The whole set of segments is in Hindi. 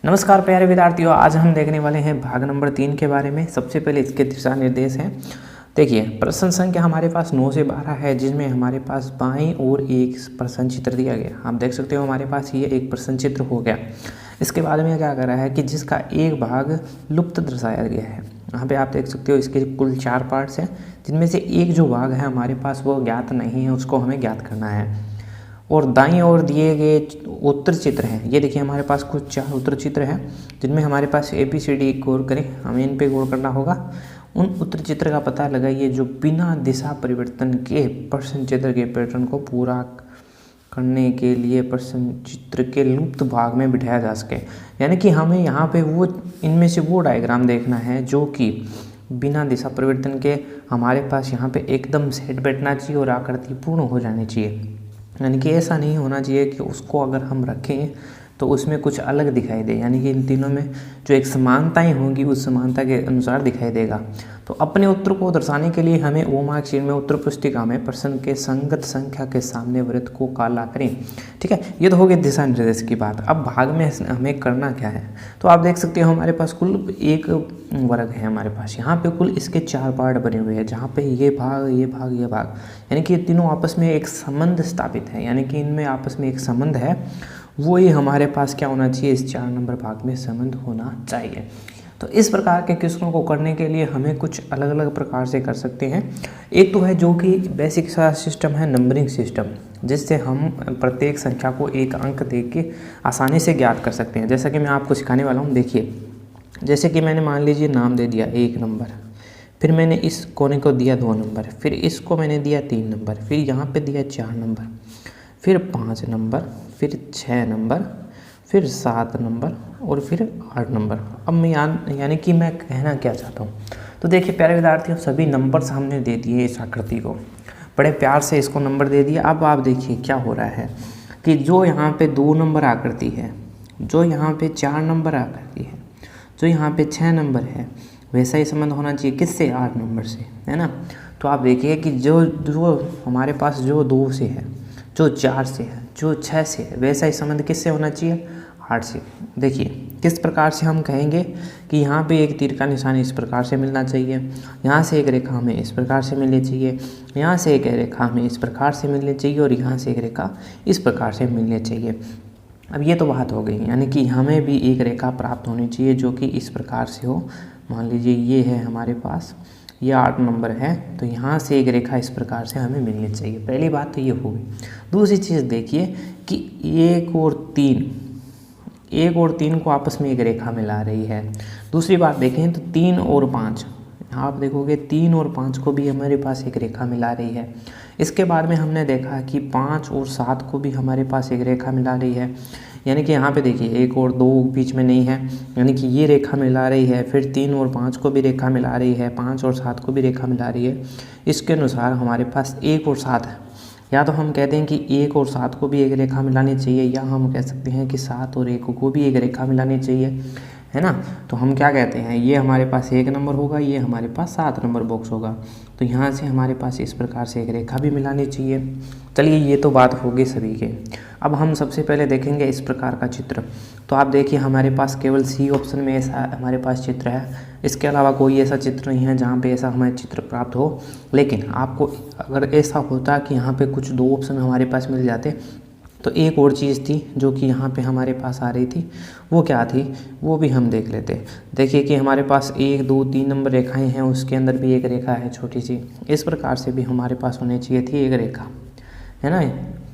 नमस्कार प्यारे विद्यार्थियों, आज हम देखने वाले हैं भाग नंबर 3 के बारे में। सबसे पहले इसके दिशा निर्देश हैं। देखिए, प्रश्न संख्या हमारे पास 9 से 12 है, जिसमें हमारे पास बाईं ओर एक प्रश्न चित्र दिया गया। आप देख सकते हो हमारे पास ये एक प्रश्न चित्र हो गया। इसके बाद में क्या कर रहा है कि जिसका एक भाग लुप्त दर्शाया गया है। यहाँ पे आप देख सकते हो इसके कुल 4 पार्ट्स हैं, जिनमें से एक जो भाग है हमारे पास वो ज्ञात नहीं है, उसको हमें ज्ञात करना है। और दाईं ओर दिए गए उत्तर चित्र हैं। ये देखिए हमारे पास कुछ 4 उत्तर चित्र हैं, जिनमें हमारे पास ABCD गौर करें, हमें इन पे गौर करना होगा। उन उत्तर चित्र का पता लगाइए जो बिना दिशा परिवर्तन के प्रश्न चित्र के पैटर्न को पूरा करने के लिए प्रश्न चित्र के लुप्त भाग में बिठाया जा सके। यानी कि हमें यहाँ पे वो इनमें से वो डायग्राम देखना है जो कि बिना दिशा परिवर्तन के हमारे पास यहाँ पे एकदम सेट बैठना चाहिए और आकृति पूर्ण हो जानी चाहिए। यानी कि ऐसा नहीं होना चाहिए कि उसको अगर हम रखें तो उसमें कुछ अलग दिखाई दे। यानी कि इन तीनों में जो एक समानताएं होंगी उस समानता के अनुसार दिखाई देगा। तो अपने उत्तर को दर्शाने के लिए हमें ओ मार्कशीट में उत्तर पुस्तिका में प्रश्न के संगत संख्या के सामने वृत्त को काला करें। ठीक है, ये तो हो गई दिशा निर्देश की बात। अब भाग में हमें करना क्या है, तो आप देख सकते हो हमारे पास कुल एक वर्ग है। हमारे पास यहाँ पे कुल इसके 4 पार्ट बने हुए हैं, जहाँ पे ये भाग ये भाग ये भाग, यानी कि ये तीनों आपस में एक संबंध स्थापित है। यानी कि इनमें आपस में एक संबंध है, वो ही हमारे पास क्या होना चाहिए, इस 4 नंबर भाग में संबंध होना चाहिए। तो इस प्रकार के क्वेश्चनों को करने के लिए हमें कुछ अलग अलग प्रकार से कर सकते हैं। एक तो है जो कि बेसिक सा सिस्टम है, नंबरिंग सिस्टम, जिससे हम प्रत्येक संख्या को एक अंक दे के आसानी से ज्ञात कर सकते हैं। जैसा कि मैं आपको सिखाने वाला हूँ। देखिए, जैसे कि मैंने मान लीजिए नाम दे दिया 1 नंबर, फिर मैंने इस कोने को दिया 2 नंबर, फिर इसको मैंने दिया 3 नंबर, फिर यहाँ पे दिया 4 नंबर, फिर 5 नंबर, फिर 6 नंबर, फिर 7 नंबर और फिर 8 नंबर। अब मैं यानी कि मैं कहना क्या चाहता हूँ, तो देखिए प्यारे विद्यार्थियों, सभी नंबर सामने दे दिए इस आकृति को, बड़े प्यार से इसको नंबर दे दिया। अब आप देखिए क्या हो रहा है कि जो यहाँ पे 2 नंबर आकृति है, जो यहाँ पे 4 नंबर आकृति है, जो यहाँ पे 6 नंबर है, वैसा ही संबंध होना चाहिए किससे, 8 नंबर से, है ना। तो आप देखिए कि जो हमारे पास जो 2 से है, जो 4 से है, जो 6 से है, वैसा ही संबंध किससे होना चाहिए, 8 से। देखिए किस प्रकार से हम कहेंगे कि यहाँ पे एक तीर का निशान इस प्रकार से मिलना चाहिए, यहाँ से एक रेखा हमें इस प्रकार से मिलनी चाहिए, यहाँ से एक रेखा हमें इस प्रकार से मिलनी चाहिए और यहाँ से एक रेखा इस प्रकार से मिलनी चाहिए। अब ये तो बात हो गई, यानी कि हमें भी एक रेखा प्राप्त होनी चाहिए जो कि इस प्रकार से हो। मान लीजिए ये है हमारे पास, ये 8 नंबर है, तो यहाँ से एक रेखा इस प्रकार से हमें मिलनी चाहिए। पहली बात तो ये हो गई। दूसरी चीज़ देखिए कि 1 और 3 को आपस में एक रेखा मिला रही है। दूसरी बात देखें तो 3 और 5, आप देखोगे 3 और 5 को भी हमारे पास एक रेखा मिला रही है। इसके बाद में हमने देखा कि 5 और 7 को भी हमारे पास एक रेखा मिला रही है। यानी कि यहाँ पे देखिए 1 और 2 बीच में नहीं है, यानी कि ये रेखा मिला रही है। फिर 3 और 5 को भी रेखा मिला रही है, 5 और 7 को भी रेखा मिला रही है। इसके अनुसार हमारे पास 1 और 7 है। या तो हम कहते हैं कि 1 और 7 को भी एक रेखा मिलानी चाहिए, या हम कह सकते हैं कि 7 और 1 को भी एक रेखा मिलानी चाहिए, है ना। तो हम क्या कहते हैं, ये हमारे पास 1 नंबर होगा, ये हमारे पास 7 नंबर बॉक्स होगा। तो यहाँ से हमारे पास इस प्रकार से एक रेखा भी मिलानी चाहिए। चलिए, ये तो बात होगी सभी के। अब हम सबसे पहले देखेंगे इस प्रकार का चित्र। तो आप देखिए हमारे पास केवल C ऑप्शन में ऐसा हमारे पास चित्र है, इसके अलावा कोई ऐसा चित्र नहीं है जहाँ पे ऐसा हमें चित्र प्राप्त हो। लेकिन आपको अगर ऐसा होता कि यहाँ पे कुछ 2 ऑप्शन हमारे पास मिल जाते, तो एक और चीज़ थी जो कि यहाँ पे हमारे पास आ रही थी, वो क्या थी, वो भी हम देख लेते। देखिए कि हमारे पास 1 2 3 नंबर रेखाएं हैं, उसके अंदर भी एक रेखा है छोटी सी। इस प्रकार से भी हमारे पास होनी चाहिए थी एक रेखा, है ना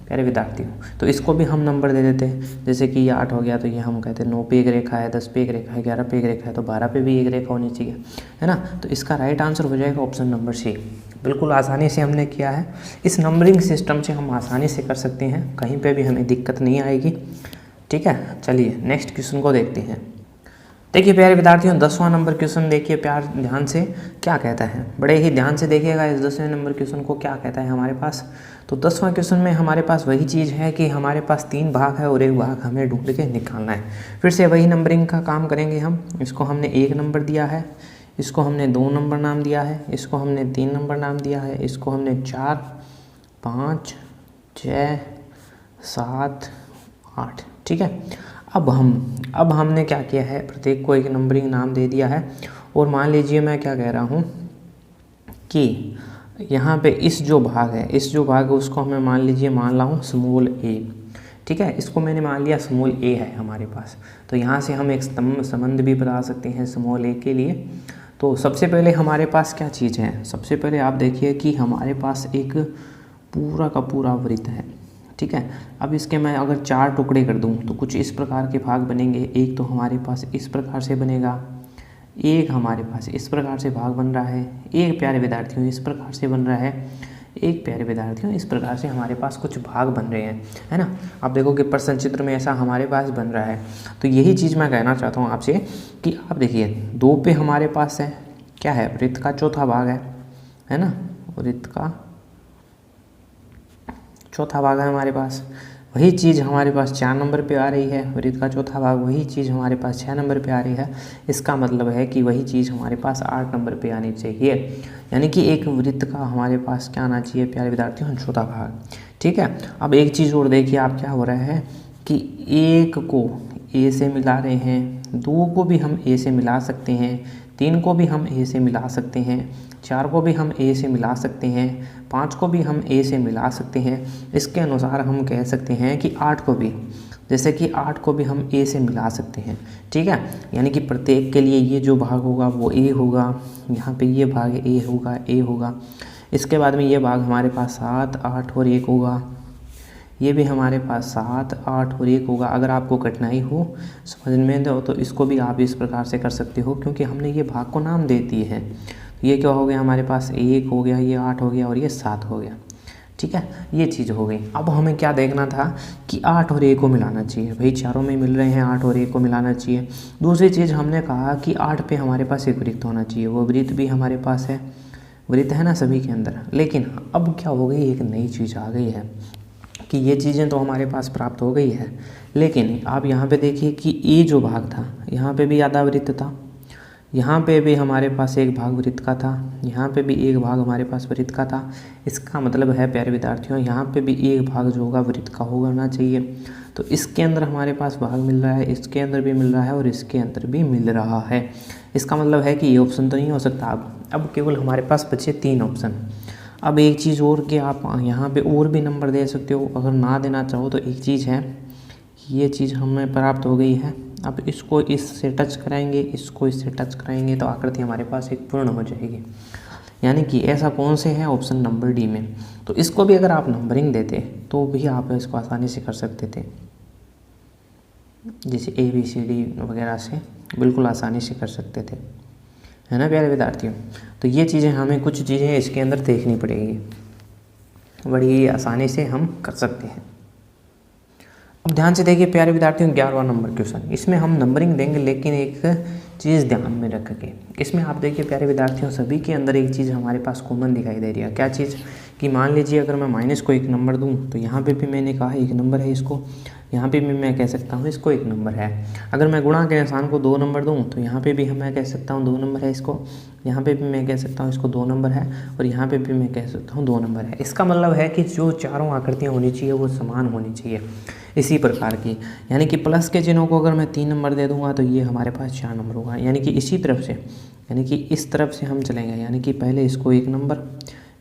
प्यारे विद्यार्थियों। तो इसको भी हम नंबर दे देते हैं। जैसे कि ये 8 हो गया, तो ये हम कहते हैं 9 पे एक रेखा है, 10 पे एक रेखा है, 11 पे एक रेखा है, तो 12 पे भी एक रेखा होनी चाहिए, है ना। तो इसका राइट आंसर हो जाएगा ऑप्शन नंबर C। बिल्कुल आसानी से हमने किया है। इस नंबरिंग सिस्टम से हम आसानी से कर सकते हैं, कहीं पे भी हमें दिक्कत नहीं आएगी। ठीक है, चलिए नेक्स्ट क्वेश्चन को देखते हैं। देखिए प्यारे विद्यार्थियों, 10वां नंबर क्वेश्चन देखिए प्यार ध्यान से क्या कहता है, बड़े ही ध्यान से देखिएगा इस 10वें नंबर क्वेश्चन को क्या कहता है हमारे पास। तो 10वां क्वेश्चन में हमारे पास वही चीज़ है कि हमारे पास 3 भाग है और एक भाग हमें ढूंढ के निकालना है। फिर से वही नंबरिंग का काम करेंगे हम। इसको हमने 1 नंबर दिया है, इसको हमने 2 नंबर नाम दिया है, इसको हमने 3 नंबर नाम दिया है, इसको हमने 4 5, 6, 7, 8। ठीक है। अब हमने क्या किया है, प्रत्येक को एक नंबरिंग नाम दे दिया है। और मान लीजिए मैं क्या कह रहा हूँ कि यहाँ पे इस जो भाग है उसको मैं मान रहा हूँ स्मॉल ए। ठीक है, इसको मैंने मान लिया स्मॉल ए है हमारे पास। तो यहाँ से हम एक संबंध भी बता सकते हैं स्मॉल ए के लिए। तो सबसे पहले हमारे पास क्या चीज़ है, सबसे पहले आप देखिए कि हमारे पास एक पूरा का पूरा वृत्त है। ठीक है, अब इसके मैं अगर 4 टुकड़े कर दूं तो कुछ इस प्रकार के भाग बनेंगे। एक तो हमारे पास इस प्रकार से बनेगा, एक हमारे पास इस प्रकार से भाग बन रहा है, एक प्यारे विद्यार्थियों इस प्रकार से बन रहा है, एक प्यारे विद्यार्थियों इस प्रकार से हमारे पास कुछ भाग बन रहे हैं, है ना। आप देखो कि प्रश्न चित्र में ऐसा हमारे पास बन रहा है। तो यही चीज़ मैं कहना चाहता हूँ आपसे कि आप देखिए 2 पे हमारे पास है क्या है, वृत्त का चौथा भाग है ना, वृत्त का चौथा भाग है हमारे पास। वही चीज़ हमारे पास 4 नंबर पे आ रही है, वृत्त का चौथा भाग। वही चीज़ हमारे पास 6 नंबर पे आ रही है। इसका मतलब है कि वही चीज़ हमारे पास 8 नंबर पे आनी चाहिए। यानी कि एक वृत्त का हमारे पास क्या आना चाहिए प्यारे विद्यार्थियों, चौथा भाग। ठीक है, अब एक चीज़ और देखिए आप क्या हो रहा है कि 1 को ए से मिला रहे हैं, 2 को भी हम ए से मिला सकते हैं, 3 को भी हम ए से मिला सकते हैं, 4 को भी हम ए से मिला सकते हैं, 5 को भी हम ए से मिला सकते हैं। इसके अनुसार हम कह सकते हैं कि 8 को भी, जैसे कि 8 को भी हम ए से मिला सकते हैं। ठीक है, यानी कि प्रत्येक के लिए ये जो भाग होगा वो ए होगा, यहाँ पे ये भाग ए होगा। इसके बाद में ये भाग हमारे पास 7, 8 और 1 होगा। ये भी हमारे पास 7, 8 और 1 होगा। अगर आपको कठिनाई हो समझ में तो इसको भी आप इस प्रकार से कर सकते हो, क्योंकि हमने ये भाग को नाम दे दिए हैं। ये क्या हो गया हमारे पास, 1 हो गया, ये 8 हो गया और ये 7 हो गया। ठीक है, ये चीज़ हो गई। अब हमें क्या देखना था कि 8 और 1 को मिलाना चाहिए। भाई चारों में मिल रहे हैं, 8 और 1 को मिलाना चाहिए। दूसरी चीज़ हमने कहा कि 8 पे हमारे पास एक वृत्त होना चाहिए, वो वृत्त भी हमारे पास है, वृत्त है ना सभी के अंदर। लेकिन अब क्या हो गई, एक नई चीज़ आ गई है कि ये चीज़ें तो हमारे पास प्राप्त हो गई है, लेकिन आप यहाँ पे देखिए कि ए जो भाग था, यहाँ पे भी आधा वृत्त था, यहाँ पे भी हमारे पास एक भाग वृत्त का था, यहाँ पे भी एक भाग हमारे पास वृत्त का था। इसका मतलब है प्यारे विद्यार्थियों, यहाँ पे भी एक भाग जो होगा वृत्त का होना चाहिए। तो इसके अंदर हमारे पास भाग मिल रहा है, इसके अंदर भी मिल रहा है और इसके अंदर भी मिल रहा है। इसका मतलब है कि ये ऑप्शन तो नहीं हो सकता। अब केवल हमारे पास बचे 3 ऑप्शन। अब एक चीज़ और कि आप यहाँ पे और भी नंबर दे सकते हो, अगर ना देना चाहो तो एक चीज़ है, ये चीज़ हमें प्राप्त हो गई है। अब इसको इससे टच कराएंगे, इसको इससे टच कराएंगे तो आकृति हमारे पास एक पूर्ण हो जाएगी। यानी कि ऐसा कौन से है, ऑप्शन नंबर डी में। तो इसको भी अगर आप नंबरिंग देते तो भी आप इसको आसानी से कर सकते थे, जैसे ABCD वगैरह से बिल्कुल आसानी से कर सकते थे, है ना प्यारे विद्यार्थियों। तो ये चीज़ें हमें कुछ चीज़ें इसके अंदर देखनी पड़ेगी, बड़ी आसानी से हम कर सकते हैं। अब ध्यान से देखिए प्यारे विद्यार्थियों, 11वां नंबर क्वेश्चन। इसमें हम नंबरिंग देंगे, लेकिन एक चीज़ ध्यान में रख के इसमें आप देखिए प्यारे विद्यार्थियों, सभी के अंदर एक चीज़ हमारे पास कॉमन दिखाई दे रही है। क्या चीज़ कि मान लीजिए अगर मैं माइनस को 1 नंबर दूं तो यहाँ पे भी मैंने कहा 1 नंबर है इसको, यहाँ पे भी मैं कह सकता हूँ इसको 1 नंबर है। अगर मैं गुणा के निशान को 2 नंबर दूँ तो यहाँ पे भी मैं कह सकता हूँ 2 नंबर है इसको, यहाँ पे भी मैं कह सकता हूँ इसको 2 नंबर है, और यहाँ पे भी मैं कह सकता हूँ 2 नंबर है। इसका मतलब है कि जो चारों आकृतियाँ होनी चाहिए वो समान होनी चाहिए इसी प्रकार की। यानी कि प्लस के चिन्हों को अगर मैं 3 नंबर दे दूंगा तो ये हमारे पास 4 नंबर होगा। यानी कि इसी तरफ से, यानी कि इस तरफ से हम चलेंगे। यानी कि पहले इसको 1 नंबर,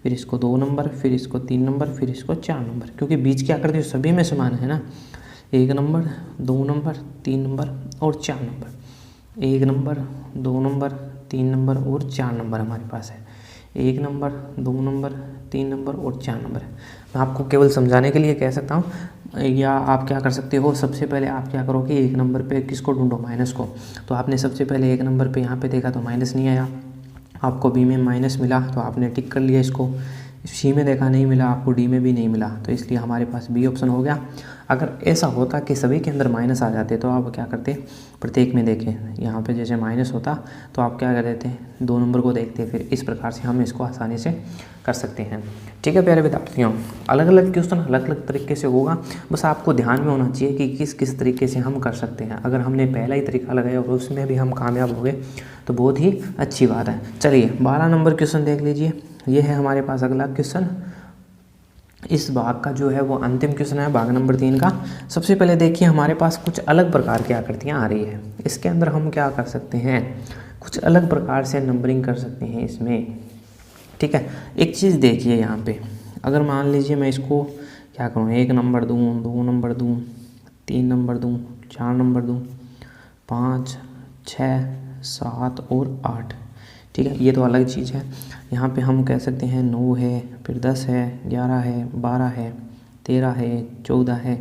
फिर इसको 2 नंबर, फिर इसको 3 नंबर, फिर इसको 4 नंबर, क्योंकि बीच की आकृति सभी में समान है ना। 1 नंबर, 2 नंबर, 3 नंबर और 4 नंबर। 1 नंबर, 2 नंबर, 3 नंबर और 4 नंबर हमारे पास है। 1 नंबर, 2 नंबर, 3 नंबर और 4 नंबर है। मैं आपको केवल समझाने के लिए कह सकता हूँ, या आप क्या कर सकते हो, सबसे पहले आप क्या करोगे, 1 नंबर पे किसको ढूंढो, माइनस को। तो आपने सबसे पहले 1 नंबर पे यहाँ पे देखा तो माइनस नहीं आया, आपको बी में माइनस मिला तो आपने टिक कर लिया इसको। सी में देखा नहीं मिला, आपको डी में भी नहीं मिला, तो इसलिए हमारे पास बी ऑप्शन हो गया। अगर ऐसा होता कि सभी के अंदर माइनस आ जाते तो आप क्या करते, प्रत्येक में देखें, यहाँ पे जैसे माइनस होता तो आप क्या कर देते, 2 नंबर को देखते, फिर इस प्रकार से हम इसको आसानी से कर सकते हैं। ठीक है प्यारे विद्यार्थियों, अलग अलग क्वेश्चन अलग अलग तरीके से होगा, बस आपको ध्यान में होना चाहिए कि किस किस तरीके से हम कर सकते हैं। अगर हमने पहला ही तरीका लगाया और उसमें भी हम कामयाब हो गए तो बहुत ही अच्छी बात है। चलिए 12 नंबर क्वेश्चन देख लीजिए, ये है हमारे पास अगला क्वेश्चन। इस भाग का जो है वो अंतिम क्वेश्चन है, भाग नंबर 3 का। सबसे पहले देखिए हमारे पास कुछ अलग प्रकार की आकृतियाँ आ रही है। इसके अंदर हम क्या कर सकते हैं, कुछ अलग प्रकार से नंबरिंग कर सकते हैं इसमें, ठीक है। एक चीज़ देखिए यहाँ पे, अगर मान लीजिए मैं इसको क्या करूँ, 1 नंबर दूँ, 2 नंबर दूँ, 3 नंबर दूँ, 4 नंबर दूँ, 5, 6, 7 और 8, ठीक है, ये तो अलग चीज़ है। यहाँ पे हम कह सकते हैं 9 है, फिर 10 है, 11 है, 12 है, 13 है, 14 है,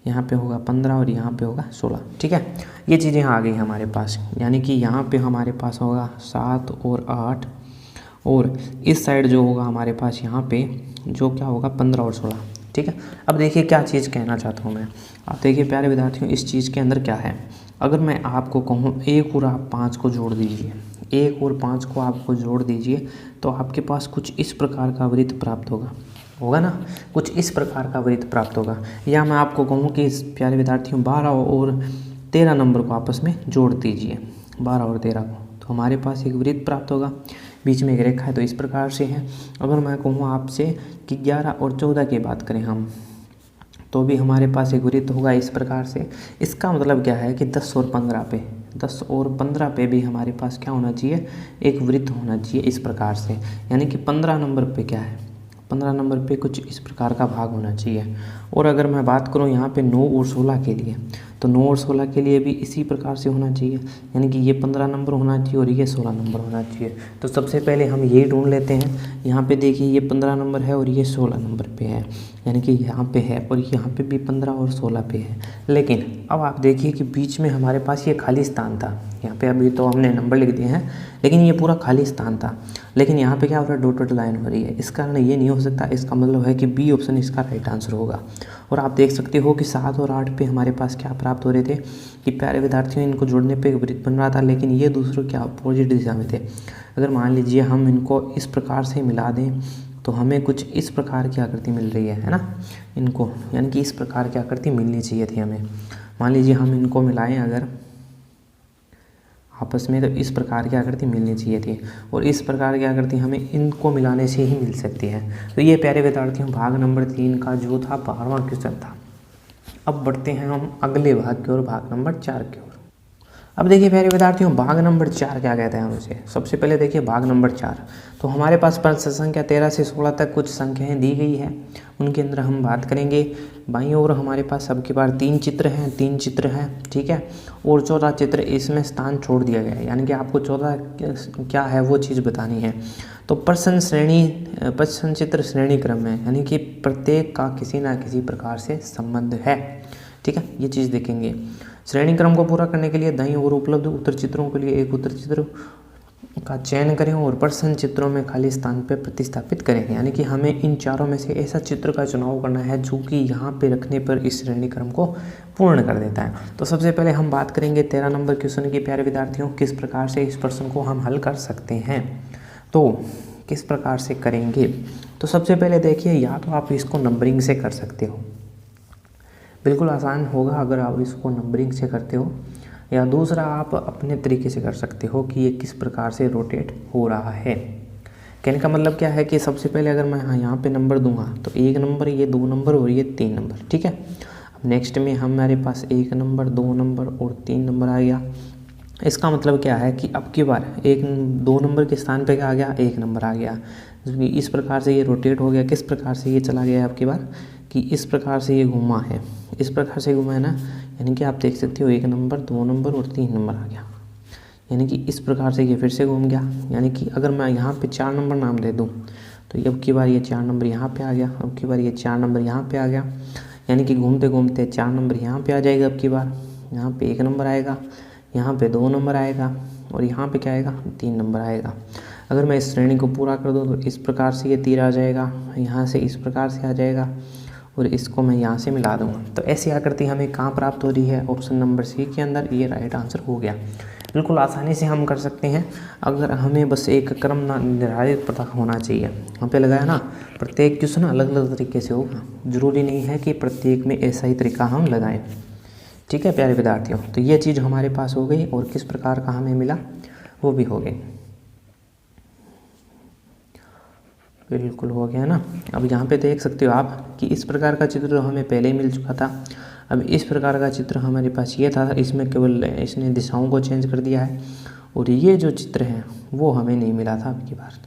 यहाँ पे होगा 15 और यहाँ पे होगा 16, ठीक है। ये चीज़ें आ गई हमारे पास, यानी कि यहाँ पे हमारे पास होगा 7 और 8, और इस साइड जो होगा हमारे पास यहाँ पे जो क्या होगा 15 और 16, ठीक है। अब देखिए क्या चीज़ कहना चाहता हूँ मैं, आप देखिए प्यारे विद्यार्थियों, इस चीज़ के अंदर क्या है, अगर मैं आपको कहूँ 1 और आप 5 को जोड़ दीजिए, 1 और 5 को आपको जोड़ दीजिए, तो आपके पास कुछ इस प्रकार का वृत्त प्राप्त होगा ना, कुछ इस प्रकार का वृत्त प्राप्त होगा। या मैं आपको कहूँ कि प्यारे विद्यार्थियों 12 और 13 नंबर को आपस में जोड़ दीजिए, 12 और 13 को, तो हमारे पास एक वृत्त प्राप्त होगा, बीच में एक रेखा है, तो इस प्रकार से है। अगर मैं कहूँ आपसे कि 11 और 14 की बात करें हम, तो भी हमारे पास एक वृत्त होगा इस प्रकार से। इसका मतलब क्या है कि 10 और 15 पे भी हमारे पास क्या होना चाहिए, एक वृत्त होना चाहिए इस प्रकार से। यानी कि 15 नंबर पे क्या है, 15 नंबर पे कुछ इस प्रकार का भाग होना चाहिए। और अगर मैं बात करूँ यहाँ पे 9 और 16 के लिए, तो 9 और 16 के लिए भी इसी प्रकार से होना चाहिए, यानी कि ये 15 नंबर होना चाहिए और ये 16 नंबर होना चाहिए। तो सबसे पहले हम ये ढूंढ लेते हैं। यहाँ पे देखिए ये 15 नंबर है और ये 16 नंबर पे है, यानी कि यहाँ पे है, और यहाँ पे भी 15 और 16 पे है। लेकिन अब आप देखिए कि बीच में हमारे पास ये खाली स्थान था, यहाँ पे अभी तो हमने नंबर लिख दिए हैं, लेकिन ये पूरा खाली स्थान था। लेकिन यहाँ पे क्या हो रहा है, डॉटेड लाइन हो रही है, इस कारण ये नहीं हो सकता। इसका मतलब है कि बी ऑप्शन इसका राइट आंसर होगा। और आप देख सकते हो कि 7 और 8 पे हमारे पास क्या प्राप्त हो रहे थे कि प्यारे विद्यार्थियों इनको जोड़ने पे एक वृत्त बन रहा था, लेकिन ये दूसरों क्या अपोजिट दिशा में थे। अगर मान लीजिए हम इनको इस प्रकार से मिला दें, तो हमें कुछ इस प्रकार की आकृति मिल रही है ना, इनको, यानी कि इस प्रकार की आकृति मिलनी चाहिए थी हमें। मान लीजिए हम इनको मिलाएं अगर आपस में, तो इस प्रकार की आकृति मिलनी चाहिए थी, और इस प्रकार की आकृति हमें इनको मिलाने से ही मिल सकती है। तो ये प्यारे विद्यार्थियों भाग नंबर 3 का जो था 12वां क्वेश्चन था। अब बढ़ते हैं हम अगले भाग की ओर, भाग नंबर 4 की ओर। अब देखिए प्यारे विद्यार्थियों भाग नंबर 4 क्या कहते हैं हमसे। सबसे पहले देखिए भाग नंबर 4, तो हमारे पास प्रश्न संख्या 13 से 16 तक कुछ संख्याएं दी गई है, उनके अंदर हम बात करेंगे। बाईं ओर हमारे पास अब की बार 3 चित्र हैं, ठीक है, और 14 चित्र इसमें स्थान छोड़ दिया गया है, यानी कि आपको 14 क्या है वो चीज़ बतानी है। तो प्रश्न चित्र श्रेणी क्रम में, यानी कि प्रत्येक का किसी ना किसी प्रकार से संबंध है, ठीक है, ये चीज़ देखेंगे। श्रेणी क्रम को पूरा करने के लिए दाईं ओर उपलब्ध उत्तर चित्रों के लिए एक उत्तर चित्र का चयन करें और प्रश्न चित्रों में खाली स्थान पर प्रतिस्थापित करें, यानी कि हमें इन चारों में से ऐसा चित्र का चुनाव करना है जो कि यहाँ पे रखने पर इस श्रेणी क्रम को पूर्ण कर देता है। तो सबसे पहले हम बात करेंगे 13 नंबर क्वेश्चन की प्यारे विद्यार्थियों, किस प्रकार से इस प्रश्न को हम हल कर सकते हैं। तो किस प्रकार से करेंगे, तो सबसे पहले देखिए, या तो आप इसको नंबरिंग से कर सकते हो, बिल्कुल आसान होगा अगर आप इसको नंबरिंग से करते हो, या दूसरा आप अपने तरीके से कर सकते हो कि ये किस प्रकार से रोटेट हो रहा है। कहने का मतलब क्या है कि सबसे पहले अगर मैं यहाँ पे नंबर दूंगा, तो 1 नंबर, ये 2 नंबर और ये 3 नंबर, ठीक है। अब नेक्स्ट में हमारे पास 1 नंबर, 2 नंबर और 3 नंबर आ गया। इसका मतलब क्या है कि अब की बार 2 नंबर के स्थान पे क्या आ गया, 1 नंबर आ गया। इस प्रकार से ये रोटेट हो गया। किस प्रकार से ये चला गया है अब की बार, कि इस प्रकार से ये घुमा है, इस प्रकार से घुमा है ना, यानी कि आप देख सकते हो 1 नंबर, 2 नंबर और 3 नंबर आ गया, यानी कि इस प्रकार से ये फिर से घूम गया। यानी कि अगर मैं यहाँ पे 4 नंबर नाम दे दूँ, तो अब की बार ये 4 नंबर यहाँ पे आ गया, अब की बार ये 4 नंबर यहाँ पे आ गया, यानी कि घूमते घूमते 4 नंबर यहाँ पे आ जाएगा। अब की बार यहाँ पे 1 नंबर आएगा, यहाँ पे 2 नंबर आएगा, और यहाँ पे क्या आएगा, 3 नंबर आएगा। अगर मैं इस श्रेणी को पूरा कर दूँ, तो इस प्रकार से ये तीर आ जाएगा, यहाँ से इस प्रकार से आ जाएगा, और इसको मैं यहाँ से मिला दूँगा। तो ऐसी आकृति हमें कहाँ प्राप्त हो रही है, ऑप्शन नंबर सी के अंदर, ये राइट आंसर हो गया। बिल्कुल आसानी से हम कर सकते हैं, अगर हमें बस एक क्रम निर्धारित पता होना चाहिए। यहाँ पे लगाया ना, प्रत्येक क्वेश्चन अलग अलग तरीके से होगा, ज़रूरी नहीं है कि प्रत्येक में ऐसा ही तरीका हम लगाएं, ठीक है प्यारे विद्यार्थियों। तो ये चीज़ हमारे पास हो गई, और किस प्रकार का हमें मिला वो भी हो गई। बिल्कुल हो गया ना। अब यहाँ पे देख सकते हो आप कि इस प्रकार का चित्र तो हमें पहले ही मिल चुका था। अब इस प्रकार का चित्र हमारे पास ये था, इसमें केवल इसने दिशाओं को चेंज कर दिया है, और ये जो चित्र है वो हमें नहीं मिला था अब की बार।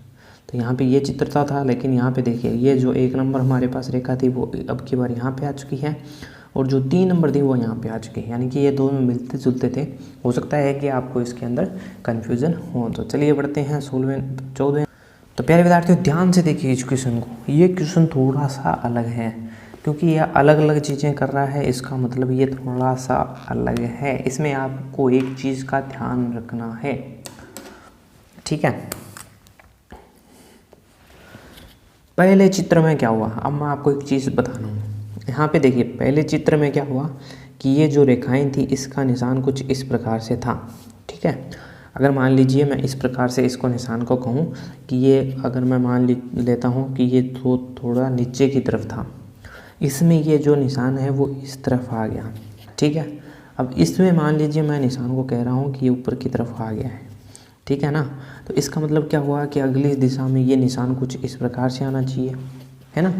तो यहाँ पे ये चित्र था, लेकिन यहाँ पे देखिए ये जो 1 नंबर हमारे पास रेखा थी वो अब की बार यहाँ पे आ चुकी है, और जो 3 नंबर थी वो यहाँ पे आ चुकी है, यानी कि ये दोनों मिलते जुलते थे। हो सकता है कि आपको इसके अंदर कन्फ्यूज़न हो। तो चलिए बढ़ते हैं 14वें। तो प्यारे विद्यार्थियों ध्यान से देखिए इस क्वेश्चन को। ये क्वेश्चन थोड़ा सा अलग है, क्योंकि यह अलग अलग चीज़ें कर रहा है, इसका मतलब ये थोड़ा सा अलग है। इसमें आपको एक चीज़ का ध्यान रखना है, ठीक है। पहले चित्र में क्या हुआ, अब मैं आपको एक चीज़ बता रहा हूँ। यहाँ पे देखिए पहले चित्र में क्या हुआ कि ये जो रेखाएं थी इसका निशान कुछ इस प्रकार से था, ठीक है। अगर मान लीजिए मैं इस प्रकार से इसको निशान को कहूँ कि ये, अगर मैं मान लेता हूँ कि ये थोड़ा नीचे की तरफ था, इसमें ये जो निशान है वो इस तरफ आ गया, ठीक है। अब इसमें मान लीजिए मैं निशान को कह रहा हूँ कि ये ऊपर की तरफ आ गया है, ठीक है ना। तो इसका मतलब क्या हुआ कि अगली दिशा में ये निशान कुछ इस प्रकार से आना चाहिए, है ना।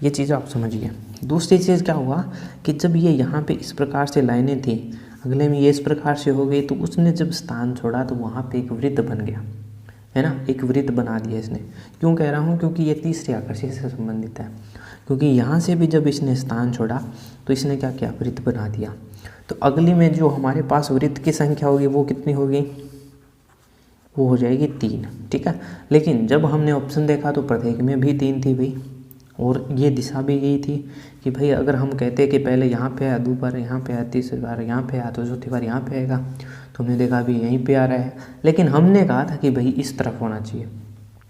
ये चीज़ आप समझिए। दूसरी चीज़ क्या हुआ कि जब ये यहाँ पे इस प्रकार से लाइनें थी, अगले में ये इस प्रकार से हो गई, तो उसने जब स्थान छोड़ा तो वहाँ पे एक वृत्त बन गया, है ना। एक वृत्त बना दिया इसने। क्यों कह रहा हूँ, क्योंकि ये तीसरे आकर्षण से संबंधित है। क्योंकि यहाँ से भी जब इसने स्थान छोड़ा तो इसने क्या किया, वृत्त बना दिया। तो अगली में जो हमारे पास वृत्त की संख्या होगी वो कितनी होगी, वो हो जाएगी 3, ठीक है। लेकिन जब हमने ऑप्शन देखा तो प्रत्येक में भी 3 थी भाई, और ये दिशा भी यही थी कि भाई अगर हम कहते कि पहले यहाँ पे आया, 2 बार यहाँ पे आया, 3 बार यहाँ पे आया, तो चौथी बार यहाँ पे आएगा, तो हमने देखा अभी यहीं पे आ रहा है। लेकिन हमने कहा था कि भाई इस तरफ होना चाहिए,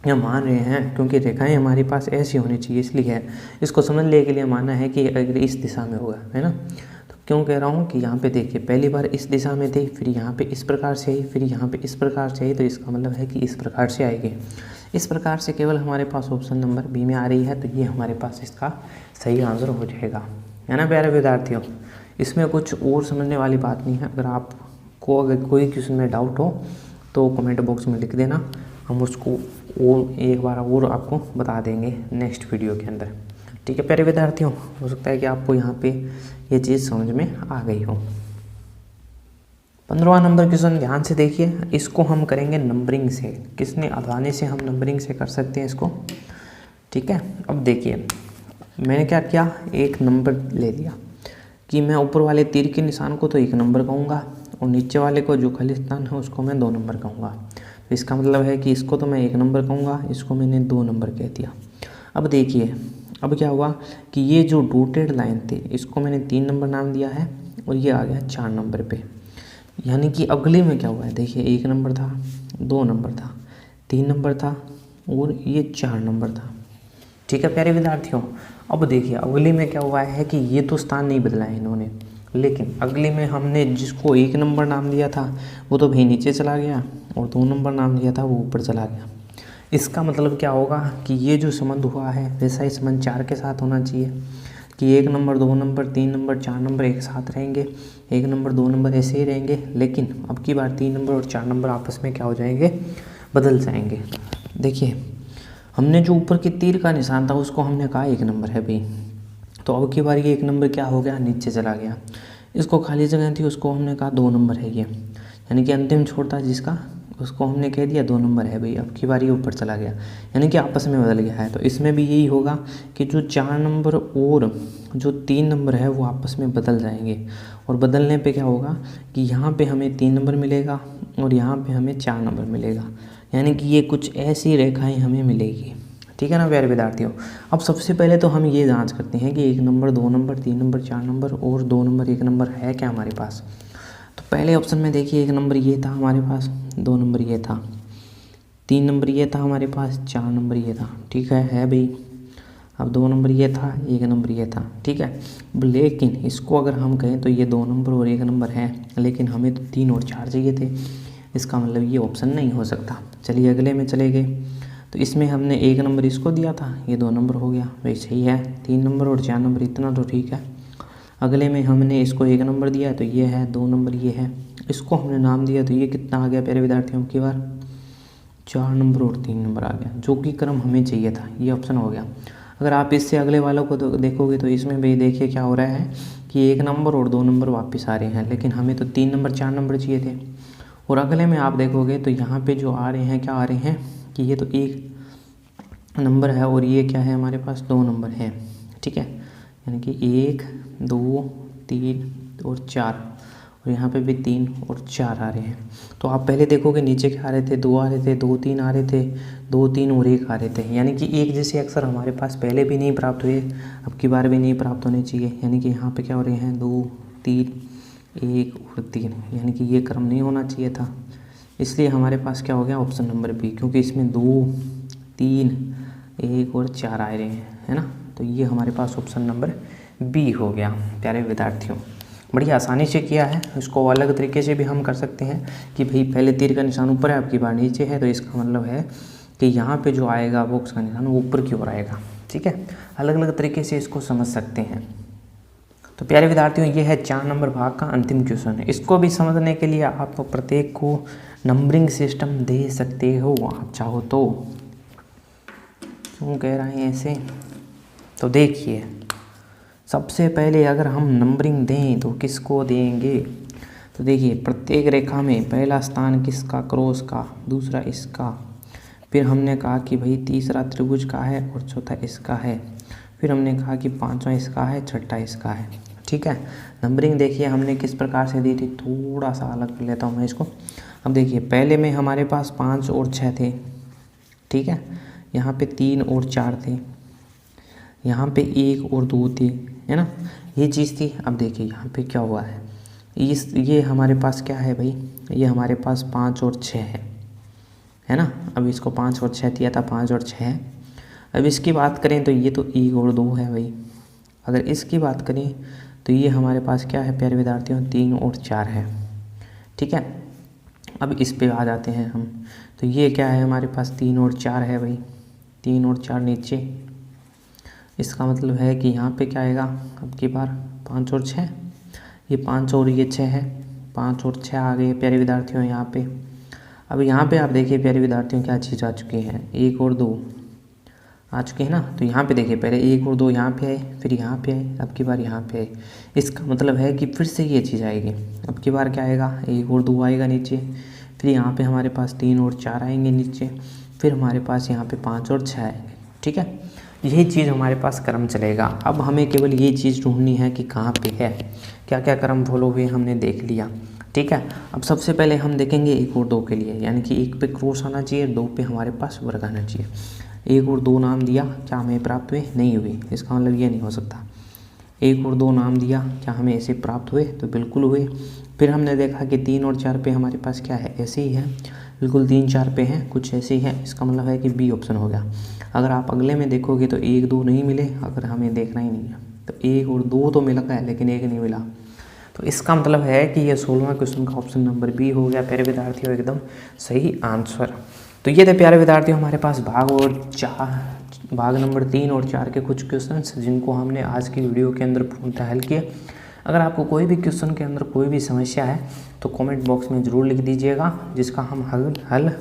या मान रहे हैं क्योंकि रेखाएं हमारे पास ऐसी होनी चाहिए, इसलिए इसको समझने के लिए माना है कि अगर इस दिशा में होगा, है ना। तो क्यों कह रहा हूँ कि यहाँ पे देखिए पहली बार इस दिशा में थी, फिर यहाँ पे इस प्रकार से आई, फिर यहाँ पे इस प्रकार से आई, तो इसका मतलब है कि इस प्रकार से आएगी। इस प्रकार से केवल हमारे पास ऑप्शन नंबर बी में आ रही है, तो ये हमारे पास इसका सही आंसर हो जाएगा, है ना प्यारे विद्यार्थियों। इसमें कुछ और समझने वाली बात नहीं है। अगर आपको अगर कोई क्वेश्चन में डाउट हो तो कमेंट बॉक्स में लिख देना, हम उसको और एक बार और आपको बता देंगे नेक्स्ट वीडियो के अंदर, ठीक है प्यारे विद्यार्थियों। हो सकता है कि आपको यहाँ पे ये चीज़ समझ में आ गई हो। 15वां नंबर क्वेश्चन ध्यान से देखिए, इसको हम करेंगे नंबरिंग से। किसने आसानी से हम नंबरिंग से कर सकते हैं इसको, ठीक है। अब देखिए मैंने क्या किया, एक नंबर ले लिया कि मैं ऊपर वाले तीर के निशान को तो 1 नंबर कहूँगा, और नीचे वाले को जो खाली स्थान है उसको मैं 2 नंबर कहूँगा। तो इसका मतलब है कि इसको तो मैं 1 नंबर कहूँगा, इसको मैंने 2 नंबर कह दिया। अब देखिए अब क्या हुआ कि ये जो डॉटेड लाइन थी इसको मैंने 3 नंबर नाम दिया है, और ये आ गया 4 नंबर पे। यानी कि अगले में क्या हुआ है, देखिए 1 नंबर था, 2 नंबर था, 3 नंबर था, और ये 4 नंबर था, ठीक है प्यारे विद्यार्थियों। अब देखिए अगले में क्या हुआ है कि ये तो स्थान नहीं बदला है इन्होंने, लेकिन अगले में हमने जिसको 1 नंबर नाम दिया था वो तो भाई नीचे चला गया, और 2 नंबर नाम दिया था वो ऊपर चला गया। इसका मतलब क्या होगा कि ये जो संबंध हुआ है वैसा ही संबंध 4 के साथ होना चाहिए, कि 1 नंबर 2 नंबर 3 नंबर 4 नंबर एक साथ रहेंगे, 1 नंबर 2 नंबर ऐसे ही रहेंगे। लेकिन अब की बार 3 नंबर और 4 नंबर आपस में क्या हो जाएंगे, बदल जाएंगे। देखिए हमने जो ऊपर के तीर का निशान था उसको हमने कहा 1 नंबर है भाई, तो अब की बार ये 1 नंबर क्या हो गया, नीचे चला गया। इसको खाली जगह थी उसको हमने कहा 2 नंबर है ये, यानी कि अंतिम छोर था जिसका, उसको हमने कह दिया 2 नंबर है भाई। अब की बार ये ऊपर चला गया, यानी कि आपस में बदल गया है। तो इसमें भी यही होगा कि जो 4 नंबर और जो 3 नंबर है वो आपस में बदल जाएंगे, और बदलने पे क्या होगा कि यहाँ पे हमें 3 नंबर मिलेगा और यहाँ पे हमें 4 नंबर मिलेगा, यानी कि ये कुछ ऐसी रेखाएं हमें मिलेगी, ठीक है ना प्यारे विद्यार्थियों। अब सबसे पहले तो हम ये जांच करते हैं कि 1 नंबर 2 नंबर 3 नंबर 4 नंबर और 2 नंबर 1 नंबर है क्या हमारे पास। तो पहले ऑप्शन में देखिए 1 नंबर ये था हमारे पास, 2 नंबर ये था, 3 नंबर ये था हमारे पास, 4 नंबर ये था, ठीक है भाई। अब 2 नंबर ये था, 1 नंबर ये था, ठीक है। लेकिन इसको अगर हम कहें तो ये 2 नंबर और 1 नंबर है, लेकिन हमें तो 3 और 4 चाहिए थे, इसका मतलब ये ऑप्शन नहीं हो सकता। चलिए अगले में चले गए, तो इसमें हमने 1 नंबर इसको दिया था, ये 2 नंबर हो गया, वैसे ही है 3 नंबर और 4 नंबर, इतना तो ठीक है। अगले में हमने इसको 1 नंबर दिया तो ये है, 2 नंबर ये है, इसको हमने नाम दिया तो ये कितना आ गया प्यारे विद्यार्थियों की बार, 4 नंबर और 3 नंबर आ गया, जो कि क्रम हमें चाहिए था, ये ऑप्शन हो गया। अगर आप इससे अगले वालों को देखोगे तो इसमें भी देखिए क्या हो रहा है कि 1 नंबर और 2 नंबर वापस आ रहे हैं, लेकिन हमें तो 3 नंबर 4 नंबर चाहिए थे। और अगले में आप देखोगे तो यहाँ पे जो आ रहे हैं क्या आ रहे हैं कि ये तो 1 नंबर है और ये क्या है हमारे पास 2 नंबर है, ठीक है, यानी कि 1 2 3 और 4, और यहाँ पे भी 3 और 4 आ रहे हैं। तो आप पहले देखोगे नीचे क्या आ रहे थे, 2 आ रहे थे, 2 3 आ रहे थे, 2 3 और 1 आ रहे थे, यानी कि एक जैसे अक्षर हमारे पास पहले भी नहीं प्राप्त हुए, अब की बार भी नहीं प्राप्त होने चाहिए। यानी कि यहाँ पे क्या हो रहे हैं 2 3 1 और 3, यानी कि ये क्रम नहीं होना चाहिए था, इसलिए हमारे पास क्या हो गया ऑप्शन नंबर बी, क्योंकि इसमें 2 3 1 और 4 आ रहे हैं, है ना। तो ये हमारे पास ऑप्शन नंबर बी हो गया। प्यारे विद्यार्थियों, बड़ी आसानी से किया है, इसको अलग तरीके से भी हम कर सकते हैं कि भाई पहले तीर का निशान ऊपर है, आपकी बार नीचे है, तो इसका मतलब है कि यहाँ पे जो आएगा बॉक्स का निशान वो ऊपर की ओर आएगा, ठीक है। अलग अलग तरीके से इसको समझ सकते हैं। तो प्यारे विद्यार्थियों, ये है 4 नंबर भाग का अंतिम क्वेश्चन। इसको भी समझने के लिए आप तो प्रत्येक को नंबरिंग सिस्टम दे सकते हो, आप चाहो तो। क्यों कह रहे हैं ऐसे? तो देखिए, सबसे पहले अगर हम नंबरिंग दें तो किसको देंगे? तो देखिए, प्रत्येक रेखा में पहला स्थान किसका, क्रॉस का, दूसरा इसका, फिर हमने कहा कि भाई तीसरा त्रिभुज का है और चौथा इसका है, फिर हमने कहा कि पांचवा इसका है, छठा इसका है, ठीक है। नंबरिंग देखिए हमने किस प्रकार से दी थी, थोड़ा सा अलग कर लेता हूँ मैं इसको। अब देखिए, पहले में हमारे पास 5 और 6 थे, ठीक है, यहाँ पे 3 और 4 थे, यहाँ पे 1 और 2 थे, है ना, ये चीज़ थी। अब देखिए यहाँ पे क्या हुआ है, ये हमारे पास क्या है भाई, ये हमारे पास 5 और 6 है ना। अब इसको 5 और 6 दिया था, 5 और 6 है। अब इसकी बात करें तो ये तो 1 और 2 है भाई। अगर इसकी बात करें तो ये हमारे पास क्या है प्यारे विद्यार्थियों, 3 और 4 है, ठीक है। अब इस पे आ जाते हैं हम, तो ये क्या है हमारे पास 3 और 4 है भाई, 3 और 4 नीचे, इसका मतलब है कि यहाँ पे क्या आएगा अब की बार 5 और 6, ये 5 और ये 6 है, 5 और 6 आ गए प्यारे विद्यार्थियों यहाँ पे। अब यहाँ पे आप देखिए प्यारे विद्यार्थियों क्या चीज़ आ चुकी है, 1 और 2 आ चुके हैं ना। तो यहाँ पे देखिए पहले 1 और 2 यहाँ पे आए, फिर यहाँ पे आए, अब की बार यहाँ पे आए, इसका मतलब है कि फिर से ये चीज़ आएगी। अब की बार क्या आएगा, 1 और 2 आएगा नीचे, फिर यहाँ पे हमारे पास 3 और 4 आएंगे नीचे, फिर हमारे पास यहाँ पे 5 और 6 आएंगे, ठीक है। यही चीज़ हमारे पास क्रम चलेगा। अब हमें केवल ये चीज़ ढूंढनी है कि कहाँ पे है, क्या क्या क्रम फॉलो हुए हमने देख लिया, ठीक है। अब सबसे पहले हम देखेंगे 1 और 2 के लिए, यानी कि 1 पे क्रॉस आना चाहिए, 2 पे हमारे पास वर्ग आना चाहिए। 1 और 2 नाम दिया, क्या हमें प्राप्त हुए, नहीं हुए, इसका मतलब ये नहीं हो सकता। 1 और 2 नाम दिया, क्या हमें ऐसे प्राप्त हुए, तो बिल्कुल हुए। फिर हमने देखा कि 3 और 4 पे हमारे पास क्या है, ऐसे ही है, बिल्कुल 3 4 पे हैं, कुछ ऐसे ही है, इसका मतलब है कि बी ऑप्शन हो गया। अगर आप अगले में देखोगे तो 1 2 नहीं मिले, अगर हमें देखना ही नहीं है तो 1 और 2 तो मिला है लेकिन 1 नहीं मिला, तो इसका मतलब है कि ये 16वां क्वेश्चन का ऑप्शन नंबर बी हो गया प्यारे विद्यार्थियों, एकदम सही आंसर। तो ये थे प्यारे विद्यार्थियों हमारे पास भाग नंबर 3 और 4 के कुछ क्वेश्चंस, जिनको हमने आज की वीडियो के अंदर पूर्णतः हल किया। अगर आपको कोई भी क्वेश्चन के अंदर कोई भी समस्या है तो कमेंट बॉक्स में ज़रूर लिख दीजिएगा, जिसका हम हल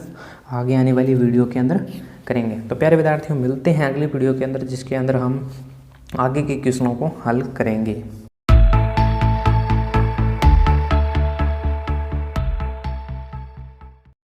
आगे आने वाली वीडियो के अंदर करेंगे। तो प्यारे विद्यार्थियों, मिलते हैं अगली वीडियो के अंदर, जिसके अंदर हम आगे के क्वेश्चनों को हल करेंगे।